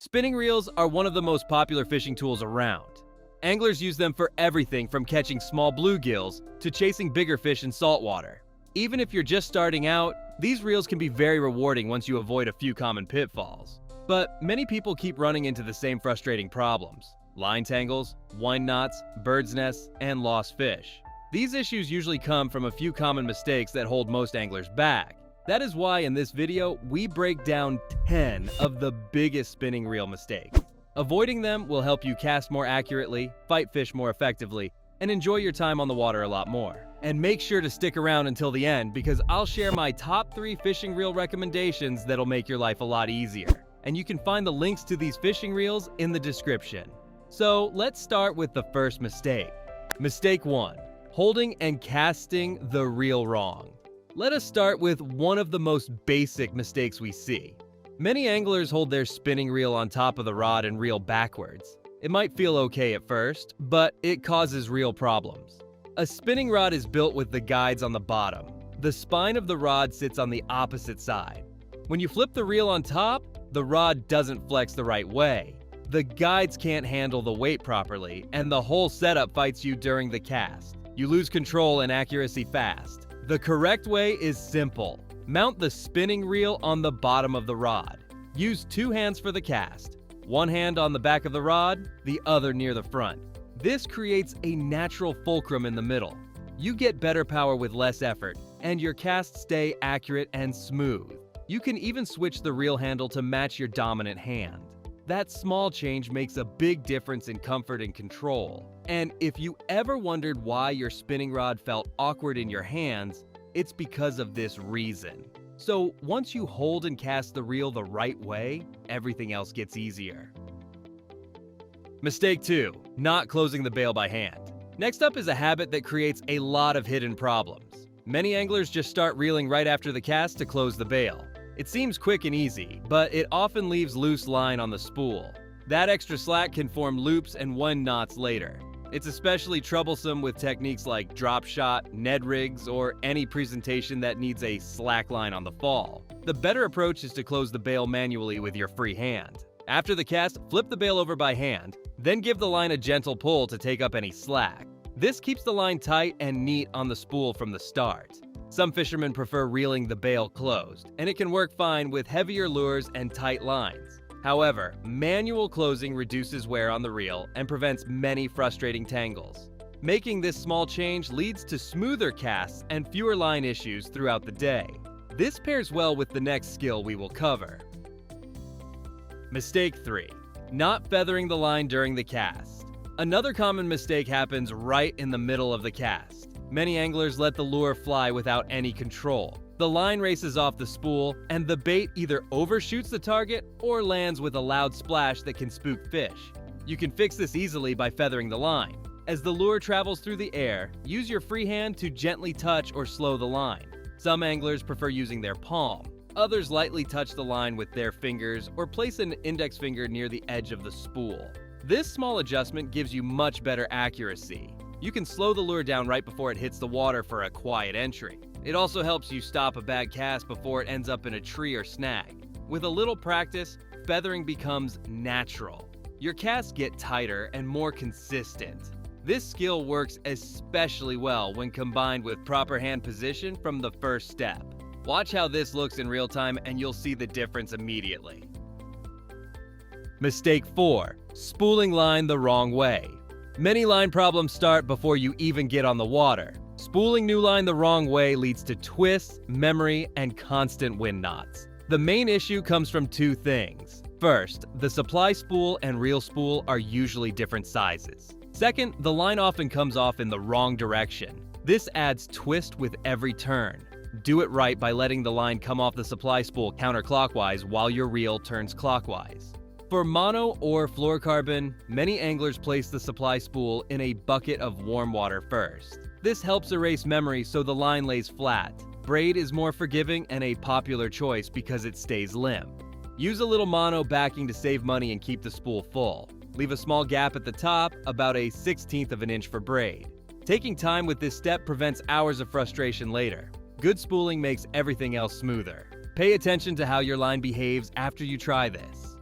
Spinning reels are one of the most popular fishing tools around. Anglers use them for everything from catching small bluegills to chasing bigger fish in saltwater. Even if you're just starting out, these reels can be very rewarding once you avoid a few common pitfalls. But many people keep running into the same frustrating problems: line tangles, wind knots, bird's nests, and lost fish. These issues usually come from a few common mistakes that hold most anglers back. That is why in this video, we break down 10 of the biggest spinning reel mistakes. Avoiding them will help you cast more accurately, fight fish more effectively, and enjoy your time on the water a lot more. And make sure to stick around until the end because I'll share my top 3 fishing reel recommendations that'll make your life a lot easier. And you can find the links to these fishing reels in the description. So let's start with the first mistake. Mistake 1. Holding and casting the reel wrong. Let us start with one of the most basic mistakes we see. Many anglers hold their spinning reel on top of the rod and reel backwards. It might feel okay at first, but it causes real problems. A spinning rod is built with the guides on the bottom. The spine of the rod sits on the opposite side. When you flip the reel on top, the rod doesn't flex the right way. The guides can't handle the weight properly, and the whole setup fights you during the cast. You lose control and accuracy fast. The correct way is simple. Mount the spinning reel on the bottom of the rod. Use 2 hands for the cast. One hand on the back of the rod, the other near the front. This creates a natural fulcrum in the middle. You get better power with less effort, and your casts stay accurate and smooth. You can even switch the reel handle to match your dominant hand. That small change makes a big difference in comfort and control. And if you ever wondered why your spinning rod felt awkward in your hands, it's because of this reason. So once you hold and cast the reel the right way, everything else gets easier. Mistake 2. Not closing the bail by hand. Next up is a habit that creates a lot of hidden problems. Many anglers just start reeling right after the cast to close the bail. It seems quick and easy, but it often leaves loose line on the spool. That extra slack can form loops and wind knots later. It's especially troublesome with techniques like drop shot, Ned rigs, or any presentation that needs a slack line on the fall. The better approach is to close the bail manually with your free hand. After the cast, flip the bail over by hand, then give the line a gentle pull to take up any slack. This keeps the line tight and neat on the spool from the start. Some fishermen prefer reeling the bail closed, and it can work fine with heavier lures and tight lines. However, manual closing reduces wear on the reel and prevents many frustrating tangles. Making this small change leads to smoother casts and fewer line issues throughout the day. This pairs well with the next skill we will cover. Mistake 3. Not feathering the line during the cast. Another common mistake happens right in the middle of the cast. Many anglers let the lure fly without any control. The line races off the spool, and the bait either overshoots the target or lands with a loud splash that can spook fish. You can fix this easily by feathering the line. As the lure travels through the air, use your free hand to gently touch or slow the line. Some anglers prefer using their palm. Others lightly touch the line with their fingers or place an index finger near the edge of the spool. This small adjustment gives you much better accuracy. You can slow the lure down right before it hits the water for a quiet entry. It also helps you stop a bad cast before it ends up in a tree or snag. With a little practice, feathering becomes natural. Your casts get tighter and more consistent. This skill works especially well when combined with proper hand position from the first step. Watch how this looks in real time and you'll see the difference immediately. Mistake 4. Spooling line the wrong way. Many line problems start before you even get on the water. Spooling new line the wrong way leads to twists, memory, and constant wind knots. The main issue comes from 2 things. First, the supply spool and reel spool are usually different sizes. Second, the line often comes off in the wrong direction. This adds twist with every turn. Do it right by letting the line come off the supply spool counterclockwise while your reel turns clockwise. For mono or fluorocarbon, many anglers place the supply spool in a bucket of warm water first. This helps erase memory so the line lays flat. Braid is more forgiving and a popular choice because it stays limp. Use a little mono backing to save money and keep the spool full. Leave a small gap at the top, about a 1/16 of an inch for braid. Taking time with this step prevents hours of frustration later. Good spooling makes everything else smoother. Pay attention to how your line behaves after you try this.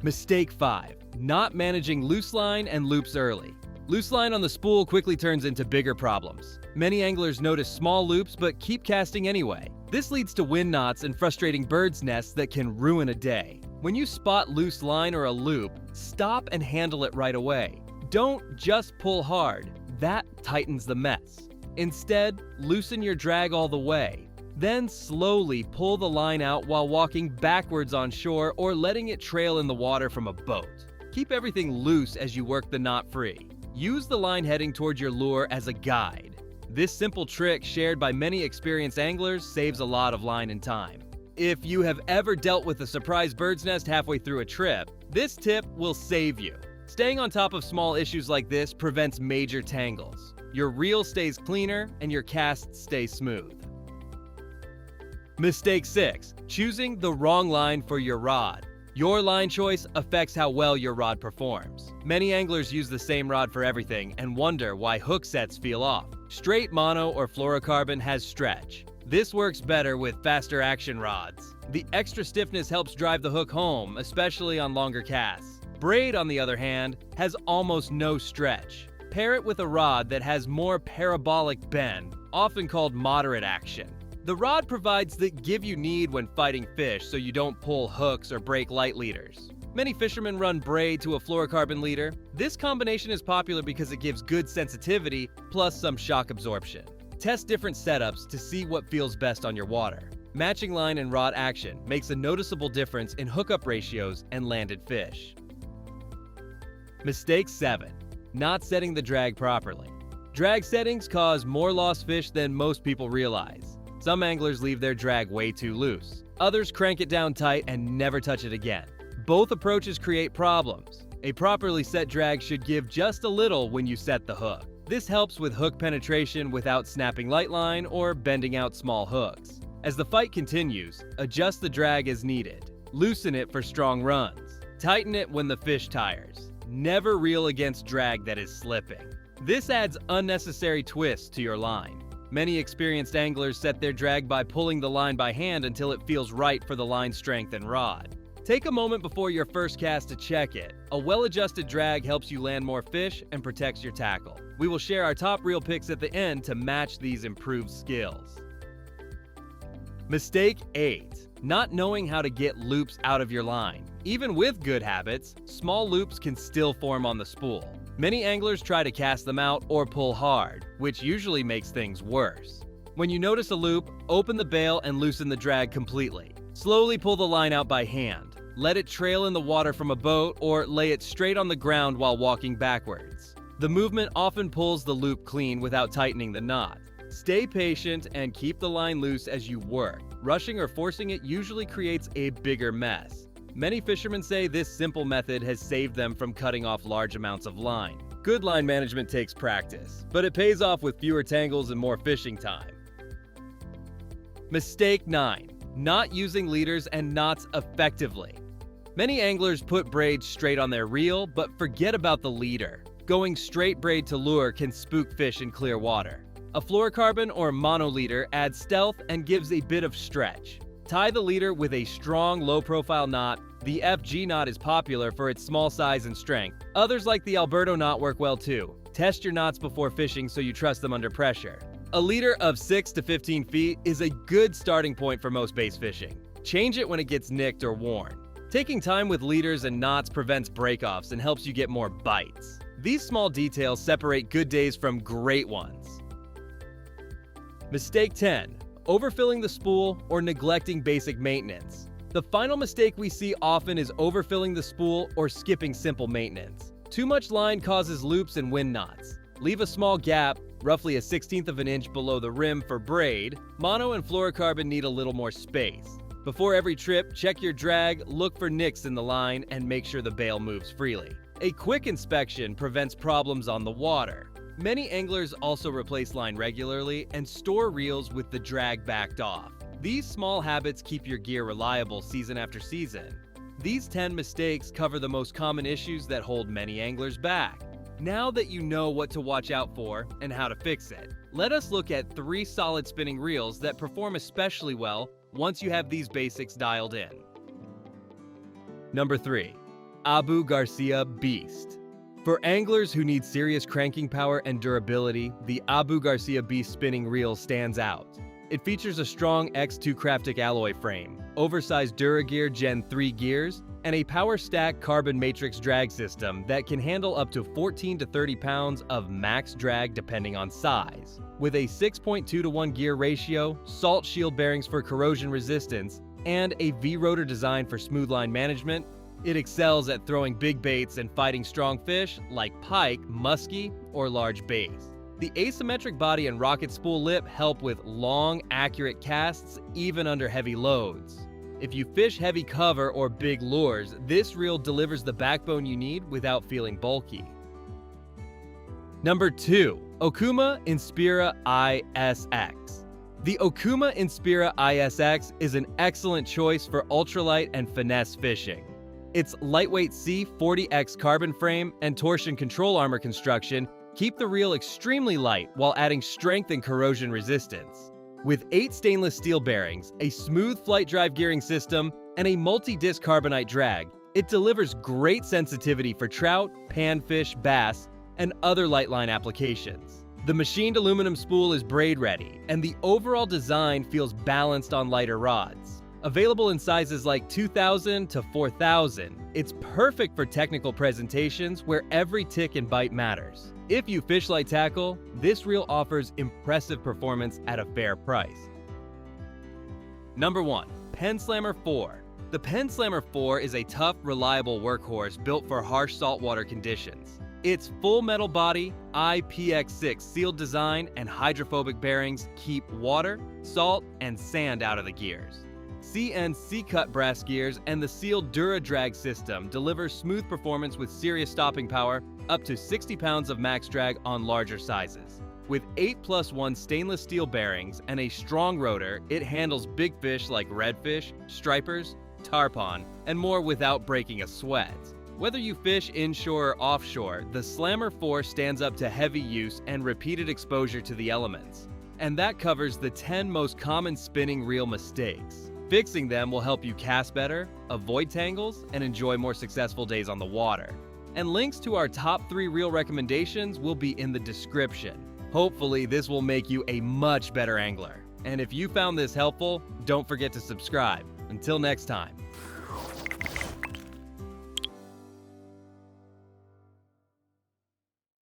Mistake 5. Not managing loose line and loops early. Loose line on the spool quickly turns into bigger problems. Many anglers notice small loops but keep casting anyway. This leads to wind knots and frustrating bird's nests that can ruin a day. When you spot loose line or a loop, stop and handle it right away. Don't just pull hard. That tightens the mess. Instead, loosen your drag all the way. Then slowly pull the line out while walking backwards on shore or letting it trail in the water from a boat. Keep everything loose as you work the knot free. Use the line heading toward your lure as a guide. This simple trick, shared by many experienced anglers, saves a lot of line and time. If you have ever dealt with a surprise bird's nest halfway through a trip, this tip will save you. Staying on top of small issues like this prevents major tangles. Your reel stays cleaner and your casts stay smooth. Mistake 6. Choosing the wrong line for your rod. Your line choice affects how well your rod performs. Many anglers use the same rod for everything and wonder why hook sets feel off. Straight mono or fluorocarbon has stretch. This works better with faster action rods. The extra stiffness helps drive the hook home, especially on longer casts. Braid, on the other hand, has almost no stretch. Pair it with a rod that has more parabolic bend, often called moderate action. The rod provides the give you need when fighting fish so you don't pull hooks or break light leaders. Many fishermen run braid to a fluorocarbon leader. This combination is popular because it gives good sensitivity plus some shock absorption. Test different setups to see what feels best on your water. Matching line and rod action makes a noticeable difference in hookup ratios and landed fish. Mistake 7. Not setting the drag properly. Drag settings cause more lost fish than most people realize. Some anglers leave their drag way too loose. Others crank it down tight and never touch it again. Both approaches create problems. A properly set drag should give just a little when you set the hook. This helps with hook penetration without snapping light line or bending out small hooks. As the fight continues, adjust the drag as needed. Loosen it for strong runs. Tighten it when the fish tires. Never reel against drag that is slipping. This adds unnecessary twists to your line. Many experienced anglers set their drag by pulling the line by hand until it feels right for the line strength and rod. Take a moment before your first cast to check it. A well-adjusted drag helps you land more fish and protects your tackle. We will share our top reel picks at the end to match these improved skills. Mistake 8. Not knowing how to get loops out of your line. Even with good habits, small loops can still form on the spool. Many anglers try to cast them out or pull hard, which usually makes things worse. When you notice a loop, open the bail and loosen the drag completely. Slowly pull the line out by hand. Let it trail in the water from a boat or lay it straight on the ground while walking backwards. The movement often pulls the loop clean without tightening the knot. Stay patient and keep the line loose as you work. Rushing or forcing it usually creates a bigger mess. Many fishermen say this simple method has saved them from cutting off large amounts of line. Good line management takes practice, but it pays off with fewer tangles and more fishing time. Mistake 9. Not using leaders and knots effectively. Many anglers put braids straight on their reel, but forget about the leader. Going straight braid to lure can spook fish in clear water. A fluorocarbon or mono leader adds stealth and gives a bit of stretch. Tie the leader with a strong, low-profile knot. The FG knot is popular for its small size and strength. Others like the Alberto knot work well too. Test your knots before fishing so you trust them under pressure. A leader of 6 to 15 feet is a good starting point for most bass fishing. Change it when it gets nicked or worn. Taking time with leaders and knots prevents breakoffs and helps you get more bites. These small details separate good days from great ones. Mistake 10. Overfilling the spool or neglecting basic maintenance. The final mistake we see often is overfilling the spool or skipping simple maintenance. Too much line causes loops and wind knots. Leave a small gap, roughly a 1/16 of an inch below the rim for braid. Mono and fluorocarbon need a little more space. Before every trip, check your drag, look for nicks in the line, and make sure the bail moves freely. A quick inspection prevents problems on the water. Many anglers also replace line regularly and store reels with the drag backed off. These small habits keep your gear reliable season after season. These 10 mistakes cover the most common issues that hold many anglers back. Now that you know what to watch out for and how to fix it, let us look at 3 solid spinning reels that perform especially well once you have these basics dialed in. Number 3. Abu Garcia Beast. For anglers who need serious cranking power and durability, the Abu Garcia Beast spinning reel stands out. It features a strong X2 Craftic alloy frame, oversized Duragear Gen 3 gears, and a power stack carbon matrix drag system that can handle up to 14 to 30 pounds of max drag depending on size. With a 6.2:1 gear ratio, salt shield bearings for corrosion resistance, and a V-rotor design for smooth line management, it excels at throwing big baits and fighting strong fish like pike, muskie, or large bass. The asymmetric body and rocket spool lip help with long, accurate casts even under heavy loads. If you fish heavy cover or big lures, this reel delivers the backbone you need without feeling bulky. Number 2. Okuma Inspira ISX. The Okuma Inspira ISX is an excellent choice for ultralight and finesse fishing. Its lightweight C40X carbon frame and torsion control armor construction keep the reel extremely light while adding strength and corrosion resistance. With 8 stainless steel bearings, a smooth flight drive gearing system, and a multi-disc carbonite drag, it delivers great sensitivity for trout, panfish, bass, and other light line applications. The machined aluminum spool is braid ready, and the overall design feels balanced on lighter rods. Available in sizes like 2000 to 4000, it's perfect for technical presentations where every tick and bite matters. If you fish light tackle, this reel offers impressive performance at a fair price. Number 1. Pen Slammer 4. The Pen Slammer 4 is a tough, reliable workhorse built for harsh saltwater conditions. Its full metal body, IPX6 sealed design, and hydrophobic bearings keep water, salt, and sand out of the gears. CNC cut brass gears and the sealed DuraDrag system deliver smooth performance with serious stopping power, up to 60 pounds of max drag on larger sizes. With 8+1 stainless steel bearings and a strong rotor, it handles big fish like redfish, stripers, tarpon, and more without breaking a sweat. Whether you fish inshore or offshore, the Slammer 4 stands up to heavy use and repeated exposure to the elements. And that covers the 10 most common spinning reel mistakes. Fixing them will help you cast better, avoid tangles, and enjoy more successful days on the water. And links to our top 3 reel recommendations will be in the description. Hopefully, this will make you a much better angler. And if you found this helpful, don't forget to subscribe. Until next time.